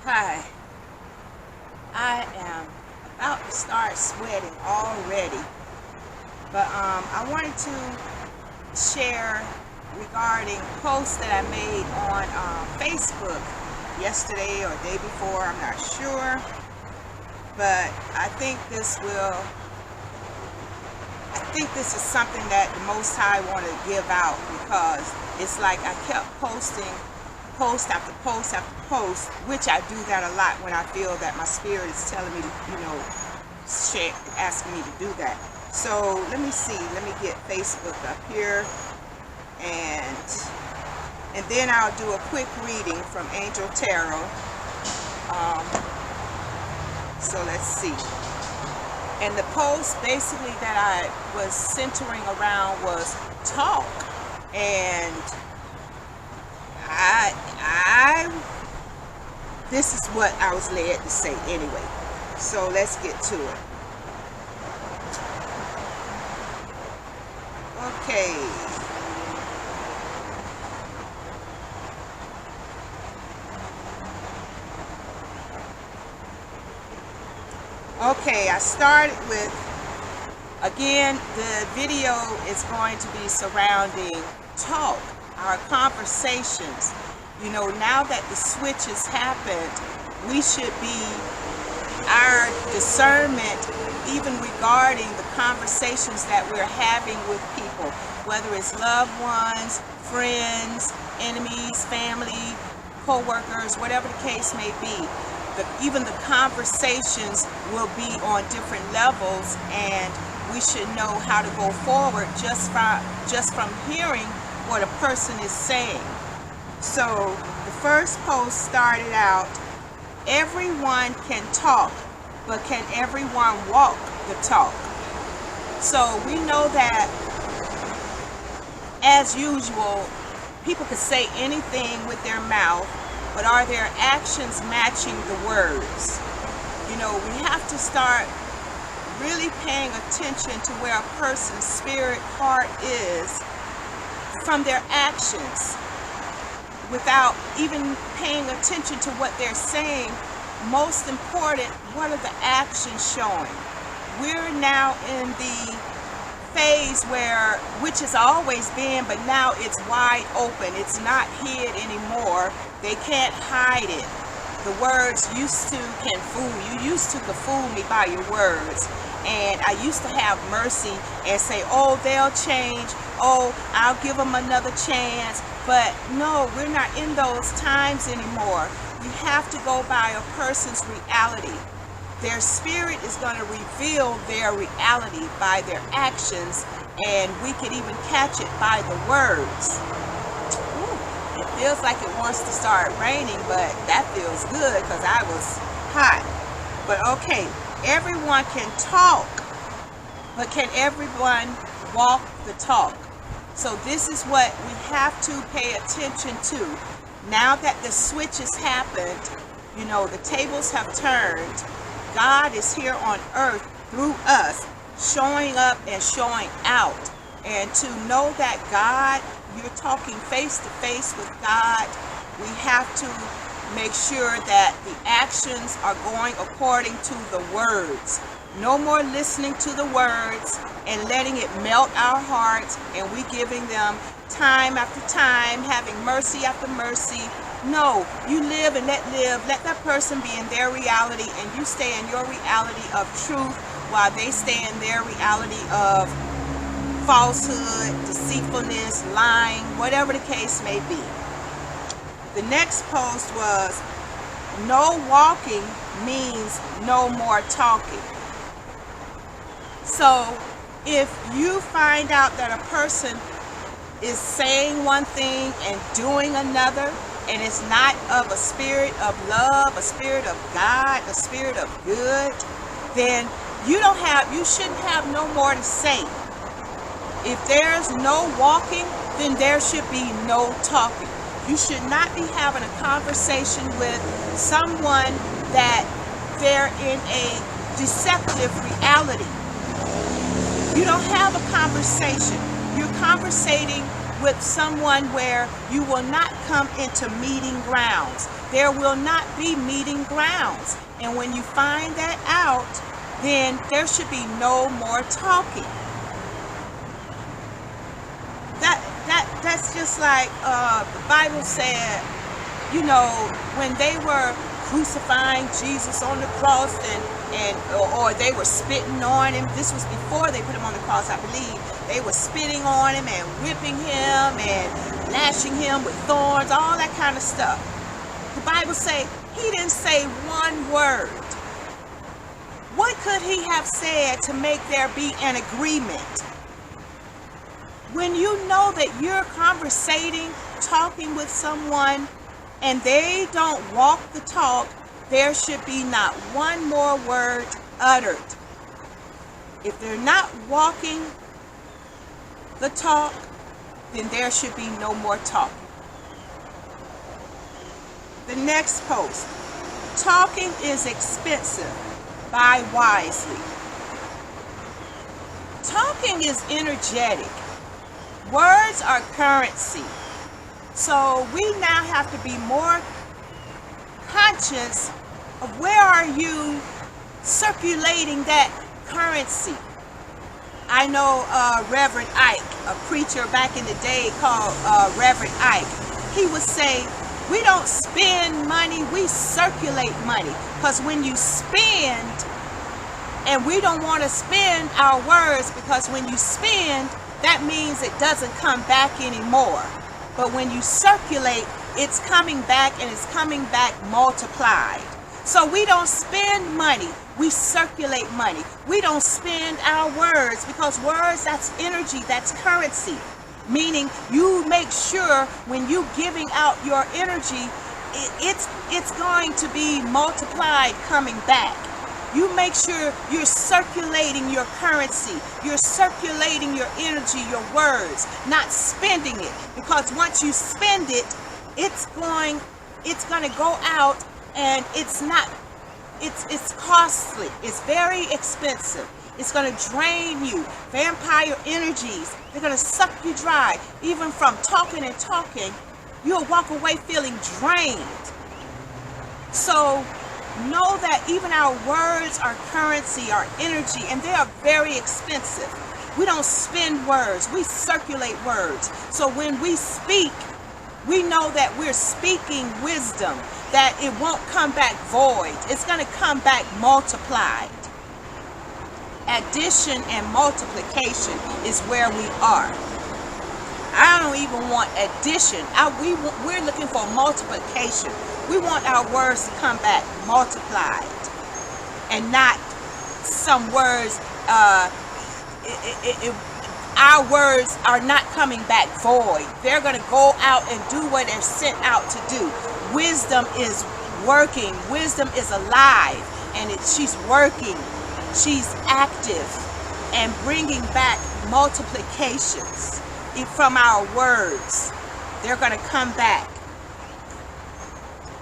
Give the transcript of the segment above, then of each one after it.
Hi. I am about to start sweating already, but I wanted to share regarding posts that I made on Facebook yesterday or day before, I'm not sure, but I think this is something that the Most High want to give out, because it's like I kept posting post after post after post, which I do that a lot when I feel that my spirit is telling me to, asking me to do that. So let me see, let me get Facebook up here, and then I'll do a quick reading from Angel Tarot. So let's see. And the post basically that I was centering around was talk, and this is what I was led to say anyway. So let's get to it. Okay. Okay, I started with, again, the video is going to be surrounding talk, our conversations. You know, now that the switch has happened, we should be, our discernment, even regarding the conversations that we're having with people, whether it's loved ones, friends, enemies, family, co-workers, whatever the case may be. Even the conversations will be on different levels, and we should know how to go forward just from hearing what a person is saying. So the first post started out, everyone can talk, but can everyone walk the talk? So we know that, as usual, people can say anything with their mouth, but are their actions matching the words? You know, we have to start really paying attention to where a person's spirit heart is from their actions, without even paying attention to what they're saying. Most important, what are the actions showing? We're now in the phase where, which has always been, but now it's wide open. It's not hid anymore. They can't hide it. The words used to can fool you. Used to fool me by your words. And I used to have mercy and say, oh, they'll change. Oh, I'll give them another chance. But no, we're not in those times anymore. You have to go by a person's reality. Their spirit is going to reveal their reality by their actions, and we can even catch it by the words. Ooh, it feels like it wants to start raining, but that feels good because I was hot. But okay, everyone can talk, but can everyone walk the talk? So this is what we have to pay attention to. Now that the switch has happened, you know, the tables have turned. God is here on earth through us, showing up and showing out. And to know that God, you're talking face to face with God, we have to make sure that the actions are going according to the words. No more listening to the words and letting it melt our hearts, and we giving them time after time, having mercy after mercy. No, you live and let live. Let that person be in their reality, and you stay in your reality of truth, while they stay in their reality of falsehood, deceitfulness, lying, whatever the case may be. The next post was, no walking means no more talking. So if you find out that a person is saying one thing and doing another, and it's not of a spirit of love, a spirit of God, a spirit of good, then you shouldn't have no more to say. If there's no walking, then there should be no talking. You should not be having a conversation with someone that they're in a deceptive reality. You don't have a conversation. You're conversating with someone where you will not come into meeting grounds. There will not be meeting grounds. And when you find that out, then there should be no more talking. That's just like the Bible said, you know, when they were crucifying Jesus on the cross or they were spitting on him. This was before they put him on the cross, I believe. They were spitting on him and whipping him and lashing him with thorns, all that kind of stuff. The Bible say he didn't say one word. What could he have said to make there be an agreement? When you know that you're conversating, talking with someone, and they don't walk the talk, there should be not one more word uttered. If they're not walking the talk, then there should be no more talking. The next post. Talking is expensive. Buy wisely. Talking is energetic. Words are currency. So we now have to be more conscious of where are you circulating that currency. I know Reverend Ike, a preacher back in the day called Reverend Ike. He would say, we don't spend money, we circulate money. Because when you spend, and we don't want to spend our words, because when you spend, that means it doesn't come back anymore. But when you circulate, it's coming back, and it's coming back multiplied. So we don't spend money, we circulate money. We don't spend our words, because words, that's energy, that's currency. Meaning you make sure when you giving out your energy, it's going to be multiplied coming back. You make sure you're circulating your currency, you're circulating your energy, your words, not spending it. Because once you spend it, it's going to go out, and it's costly. It's very expensive. It's going to drain you. Vampire energies, they're going to suck you dry. Even from talking and talking, you'll walk away feeling drained. So know that even our words are currency, our energy, and they are very expensive. We don't spend words, we circulate words. So when we speak, we know that we're speaking wisdom, that it won't come back void. It's going to come back multiplied. Addition and multiplication is where we are. I don't even want addition. We're looking for multiplication. We want our words to come back multiplied, and not some words. Our words are not coming back void. They're going to go out and do what they're sent out to do. Wisdom is working. Wisdom is alive, and she's working. She's active and bringing back multiplications from our words. They're going to come back.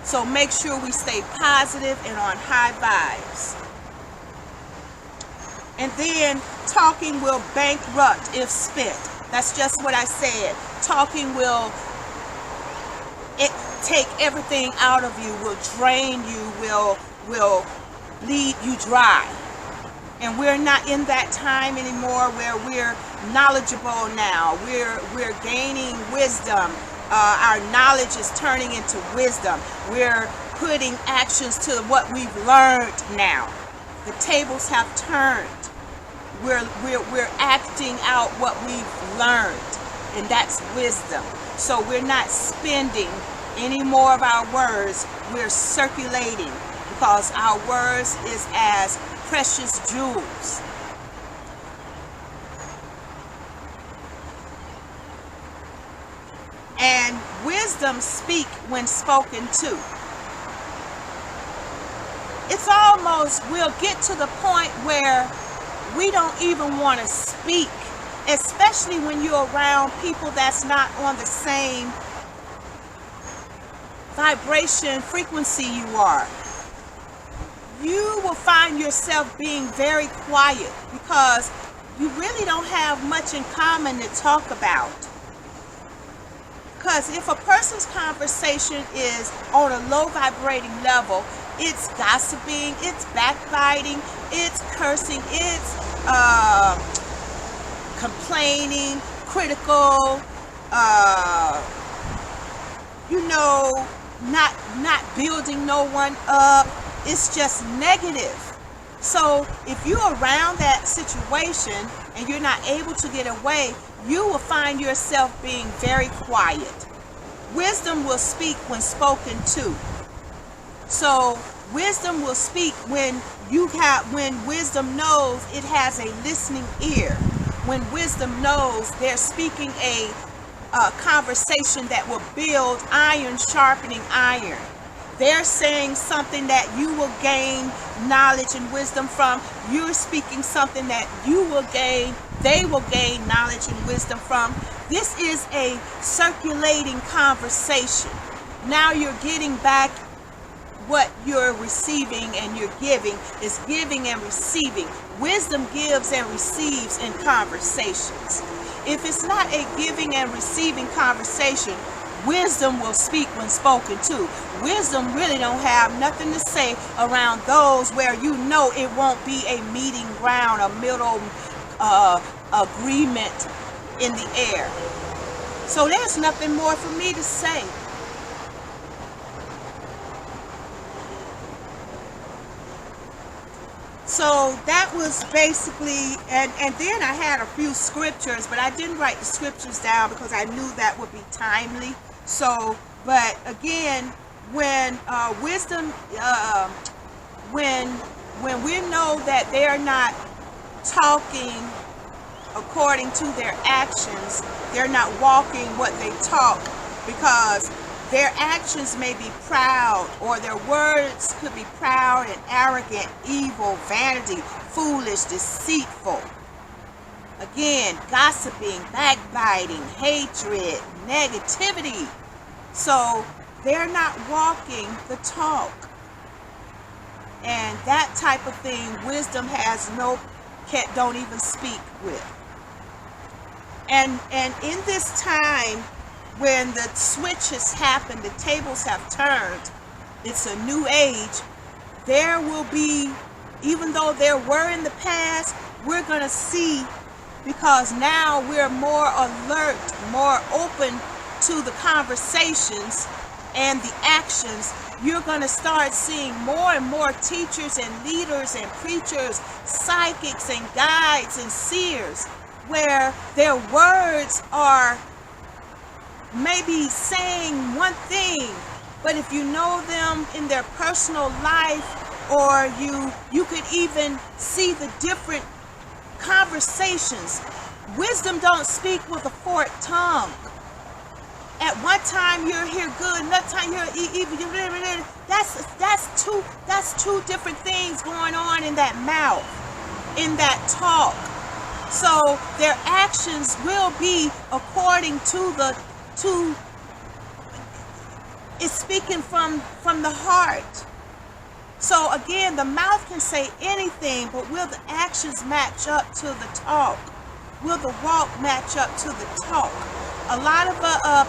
So make sure we stay positive and on high vibes. And then talking will bankrupt if spent. That's just what I said. Talking will take everything out of you, will drain you, will bleed you dry. And we're not in that time anymore where we're knowledgeable now. We're gaining wisdom. Our knowledge is turning into wisdom. We're putting actions to what we've learned now. The tables have turned. We're acting out what we've learned, and that's wisdom. So we're not spending any more of our words. We're circulating, because our words is as precious jewels. And wisdom speak when spoken to. It's almost, we'll get to the point where we don't even want to speak, especially when you're around people that's not on the same vibration frequency you are. You will find yourself being very quiet, because you really don't have much in common to talk about. Because if a person's conversation is on a low vibrating level, it's gossiping, it's backbiting, it's cursing, it's complaining, critical, not building no one up. It's just negative. So if you're around that situation and you're not able to get away, you will find yourself being very quiet. Wisdom will speak when spoken to. So wisdom will speak when wisdom knows it has a listening ear. When wisdom knows they're speaking a conversation that will build iron sharpening iron. They're saying something that you will gain knowledge and wisdom from. You're speaking something that they will gain knowledge and wisdom from. This is a circulating conversation. Now you're getting back what you're receiving, and you're giving is giving and receiving. Wisdom gives and receives in conversations. If it's not a giving and receiving conversation, wisdom will speak when spoken to. Wisdom really don't have nothing to say around those where you know it won't be a meeting ground, a middle agreement in the air. So there's nothing more for me to say. So that was basically, and then I had a few scriptures, but I didn't write the scriptures down because I knew that would be timely. So, but again, when wisdom, when we know that they're not talking according to their actions, they're not walking what they talk, because their actions may be proud, or their words could be proud and arrogant, evil, vanity, foolish, deceitful. Again, gossiping, backbiting, hatred, negativity. So they're not walking the talk. And that type of thing, wisdom has don't even speak with. And in this time, when the switch has happened, the tables have turned, it's a new age, there will be, even though there were in the past, we're going to see, because now we're more alert, more open to the conversations and the actions, you're going to start seeing more and more teachers and leaders and preachers, psychics and guides and seers, where their words are maybe saying one thing, but if you know them in their personal life, or you could even see the different conversations. Wisdom don't speak with a forked tongue. At one time you're here good, another time you're evil. That's two different things going on in that mouth, in that talk. So their actions will be according to it's speaking from the heart. So again, the mouth can say anything, but will the actions match up to the talk? Will the walk match up to the talk? A lot of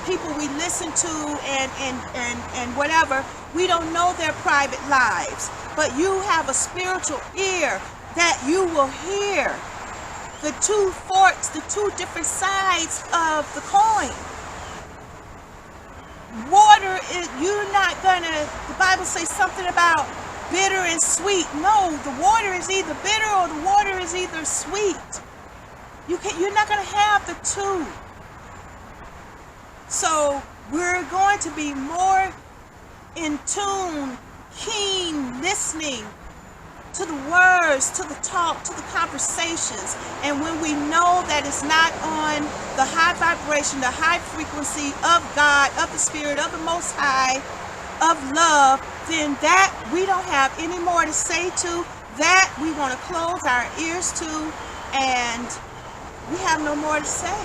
people we listen to and whatever, we don't know their private lives, but you have a spiritual ear that you will hear the two forks, the two different sides of the coin. Water is, you're not gonna, the Bible says something about bitter and sweet. No, the water is either bitter or the water is either sweet. You're not gonna have the two. So we're going to be more in tune, keen, listening to the words, to the talk, to the conversations. And when we know that it's not on the high vibration, the high frequency of God, of the Spirit, of the Most High, of love, then that we don't have any more to say to. That we want to close our ears to, and we have no more to say.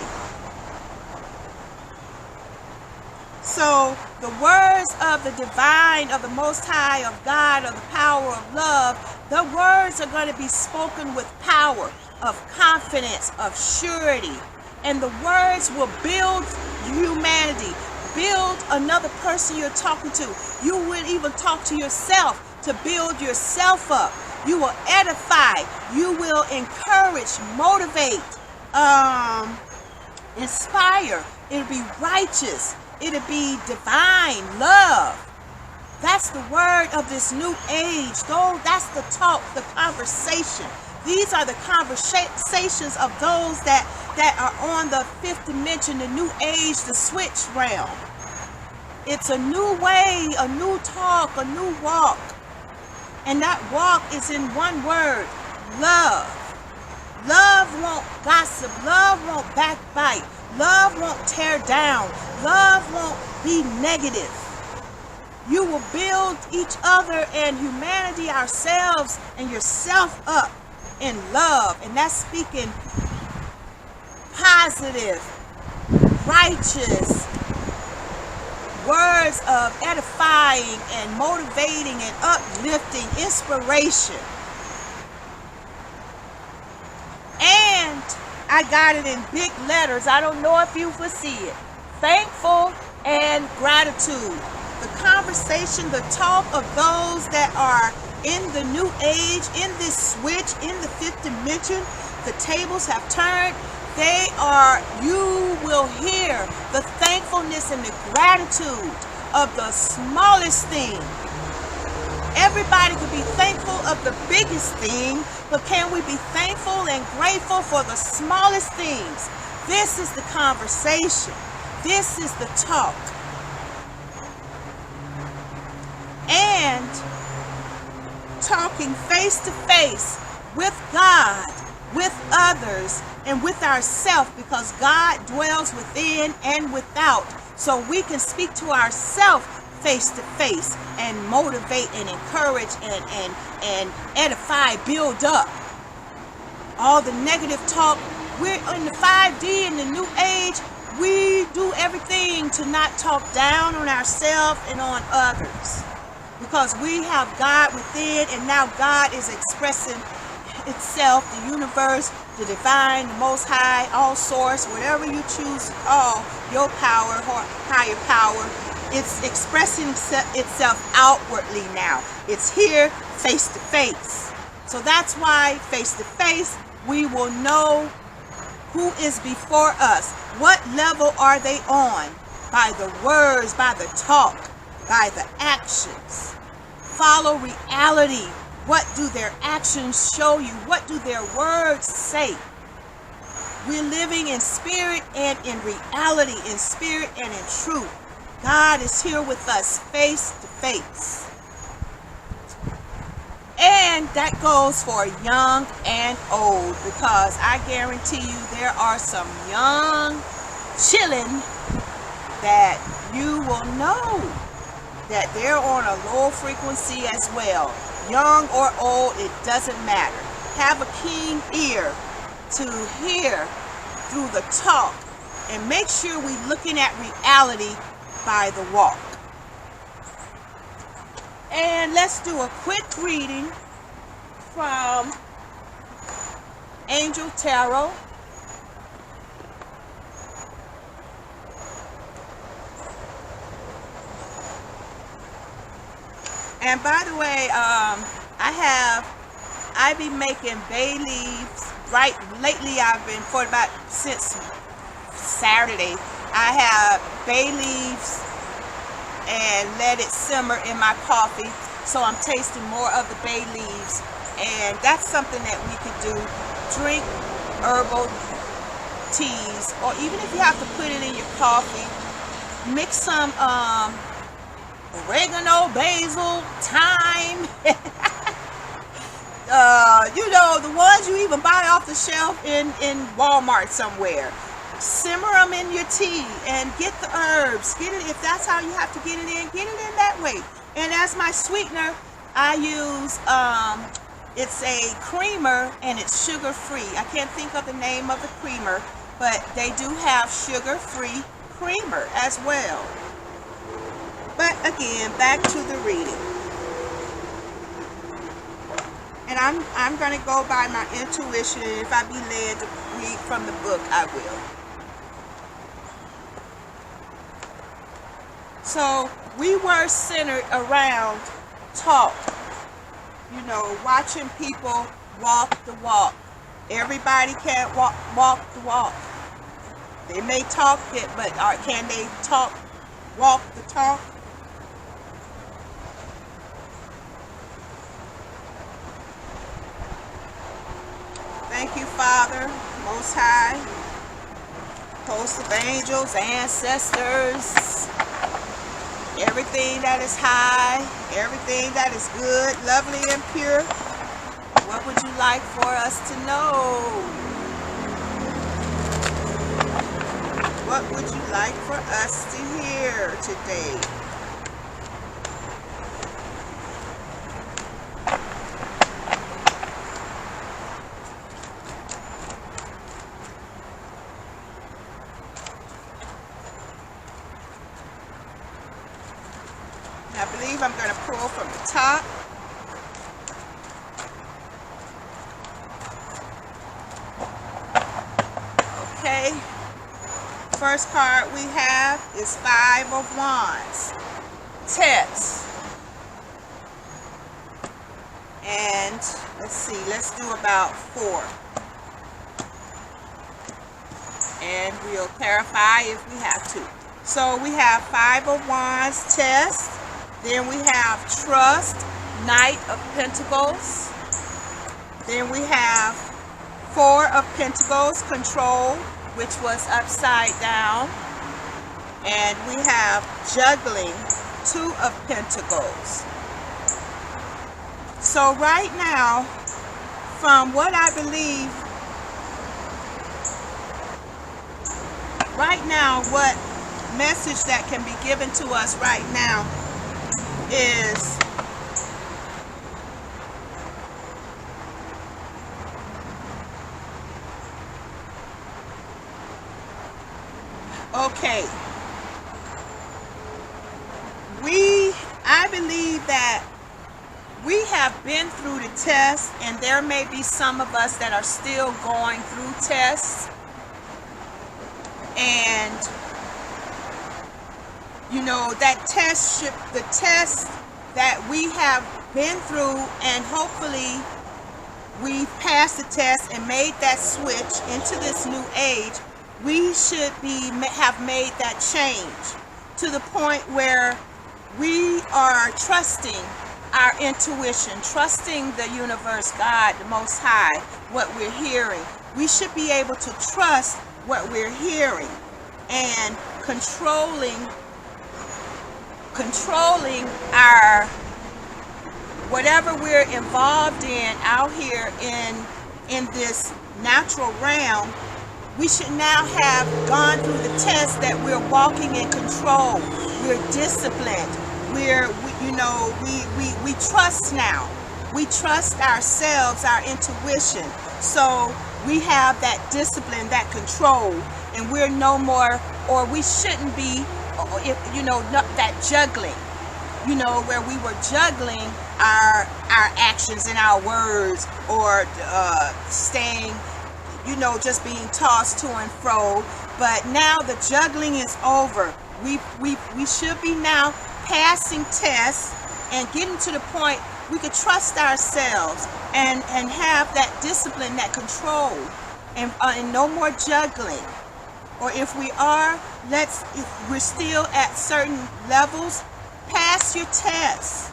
So the words of the divine, of the Most High, of God, of the power of love, the words are going to be spoken with power, of confidence, of surety. And the words will build humanity, build another person you're talking to. You will even talk to yourself to build yourself up. You will edify. You will encourage, motivate, inspire. It'll be righteous. It'll be divine love. That's the word of this new age. Though that's the talk, the conversation. These are the conversations of those that are on the fifth dimension, the new age, the switch realm. It's a new way, a new talk, a new walk. And that walk is in one word, love. Love won't gossip. Love won't backbite. Love won't tear down. Love won't be negative. You will build each other and humanity, ourselves, and yourself up in love. And that's speaking positive, righteous words of edifying and motivating and uplifting, inspiration. And I got it in big letters. I don't know if you will see it. Thankful and gratitude. The conversation, the talk of those that are in the new age, in this switch, in the fifth dimension. The tables have turned. You will hear the thankfulness and the gratitude of the smallest thing. Everybody can be thankful of the biggest thing, but can we be thankful and grateful for the smallest things? This is the conversation. This is the talk. And talking face to face with God, with others, and with ourselves, because God dwells within and without. So we can speak to ourselves face to face and motivate and encourage and edify, build up. All the negative talk, we're in the 5D, in the new age, we do everything to not talk down on ourselves and on others. Because we have God within, and now God is expressing itself, the universe, the divine, the most high, all source, whatever you choose to call your power, higher power. It's expressing itself outwardly now. It's here face to face. So that's why face to face, we will know who is before us. What level are they on? By the words, by the talk, by the actions. Follow reality. What do their actions show you? What do their words say? We're living in spirit and in reality, in spirit and in truth. God is here with us face to face. And that goes for young and old, because I guarantee you there are some young children that you will know that they're on a low frequency as well. Young or old, it doesn't matter. Have a keen ear to hear through the talk, and make sure we're looking at reality by the walk. And let's do a quick reading from Angel Tarot. And by the way, I be making bay leaves. Right, lately I've been, since Saturday, I have bay leaves and let it simmer in my coffee. So I'm tasting more of the bay leaves, and that's something that we could do. Drink herbal teas, or even if you have to put it in your coffee, mix some oregano, basil, thyme. You know, the ones you even buy off the shelf in Walmart somewhere. Simmer them in your tea and get the herbs. Get it, if that's how you have to get it in that way. And as my sweetener, I use, it's a creamer and it's sugar-free. I can't think of the name of the creamer, but they do have sugar-free creamer as well. But again, back to the reading. And I'm going to go by my intuition. If I be led to read from the book, I will. So we were centered around talk, you know, watching people walk the walk. Everybody can't walk the walk. They may talk it, but can they walk the talk? Thank you, Father, Most High, host of angels, ancestors, everything that is high, everything that is good, lovely, and pure. What would you like for us to know? What would you like for us to hear today? I believe I'm going to pull from the top. Okay. First card we have is 5 of Wands. Test. And let's see, let's do about 4. And we'll clarify if we have to. So we have 5 of Wands, Test. Then we have Trust, Knight of Pentacles. Then we have 4 of Pentacles, Control, which was upside down. And we have Juggling, 2 of Pentacles. So right now, from what I believe, right now, what message that can be given to us right now is okay. I believe that we have been through the test, and there may be some of us that are still going through tests. And you know, that the test that we have been through, and hopefully we passed the test and made that switch into this new age. We should have made that change to the point where we are trusting our intuition, trusting the universe, God, the Most High, what we're hearing. We should be able to trust what we're hearing and controlling our whatever we're involved in out here in this natural realm. We should now have gone through the test that we're walking in control. We're disciplined. We trust now. We trust ourselves, our intuition. So we have that discipline, that control, and we're no more, or we shouldn't be, that juggling, where we were juggling our actions and our words, or staying, just being tossed to and fro. But now the juggling is over. We should be now passing tests and getting to the point we could trust ourselves and have that discipline, that control, and no more juggling. Or if we are, if we're still at certain levels, pass your tests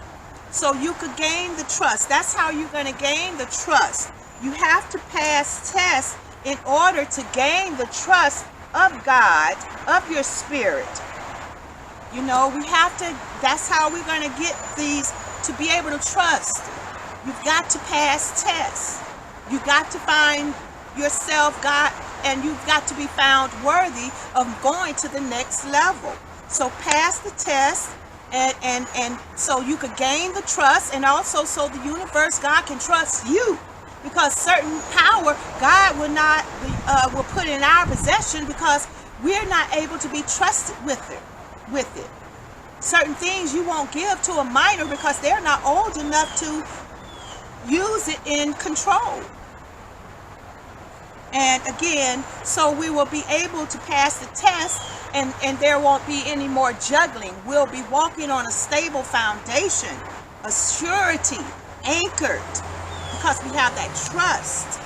so you could gain the trust. That's how you're going to gain the trust. You have to pass tests in order to gain the trust of God, of your spirit. We have to, that's how we're going to get these, to be able to trust. You've got to pass tests. You've got to find yourself, God, and you've got to be found worthy of going to the next level. So pass the test, and so you could gain the trust, and also so the universe, God, can trust you. Because certain power God will put in our possession, because we're not able to be trusted with it. Certain things you won't give to a minor because they're not old enough to use it in control. And again, so we will be able to pass the test, and there won't be any more juggling. We'll be walking on a stable foundation, a surety, anchored, because we have that trust.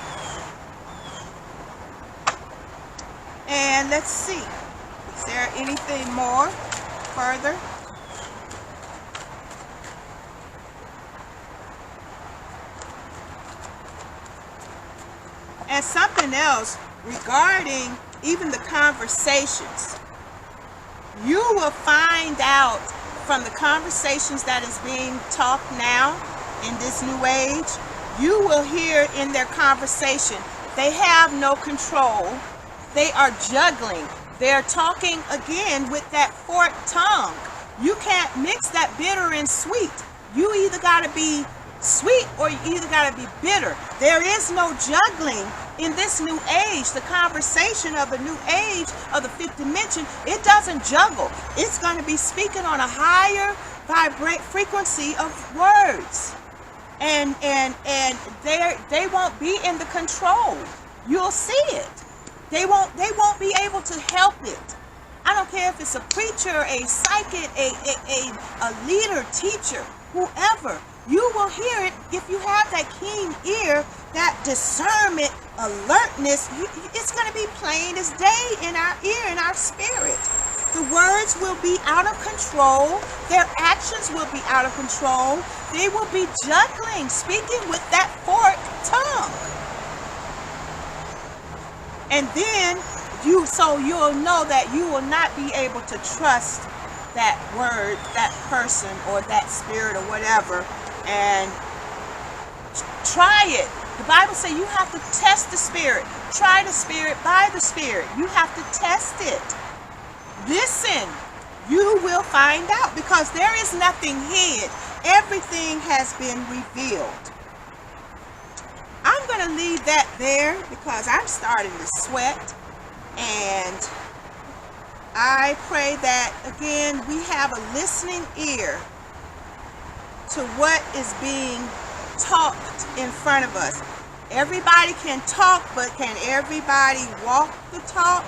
And let's see, is there anything more further? And something else regarding even the conversations. You will find out from the conversations that is being talked now in this new age, you will hear in their conversation, they have no control. They are juggling. They're talking again with that forked tongue. You can't mix that bitter and sweet. You either got to be sweet or you either got to be bitter. There is no juggling in this new age. The conversation of the new age of the fifth dimension, it doesn't juggle. It's going to be speaking on a higher frequency of words, and they won't be in the control. You'll see it. They won't be able to help it. I don't care if it's a preacher, a psychic, a leader, teacher, whoever. You will hear it if you have that keen ear, that discernment, alertness. It's going to be plain as day in our ear, in our spirit. The words will be out of control. Their actions will be out of control. They will be juggling, speaking with that forked tongue. And then you'll know that you will not be able to trust that word, that person, or that spirit, or whatever, and try it. The Bible says you have to test the spirit. Try the spirit by the spirit. You have to test it. Listen, you will find out, because there is nothing hid. Everything has been revealed. I'm going to leave that there because I'm starting to sweat, and I pray that, again, we have a listening ear to what is being talked in front of us. Everybody can talk, but can everybody walk the talk?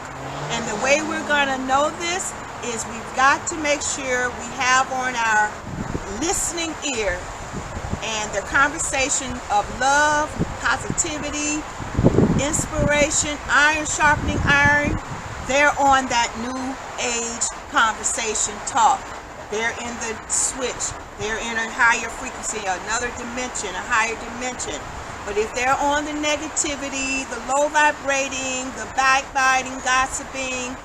And the way we're going to know this is we've got to make sure we have on our listening ear and the conversation of love, positivity, inspiration, iron sharpening iron. They're on that new age conversation talk. They're in the switch. They're in a higher frequency, another dimension, a higher dimension. But if they're on the negativity, the low vibrating, the backbiting, gossiping,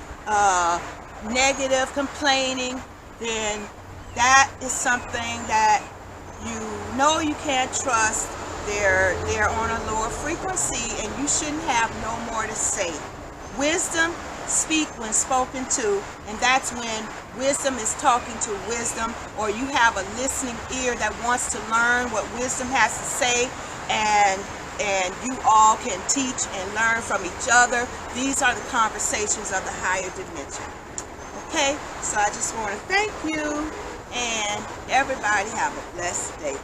negative complaining, then that is something that you know you can't trust. They're on a lower frequency, and you shouldn't have no more to say. Wisdom, speak when spoken to, and that's when wisdom is talking to wisdom, or you have a listening ear that wants to learn what wisdom has to say, and you all can teach and learn from each other. These are the conversations of the higher dimension. Okay, so I just want to thank you, and everybody have a blessed day.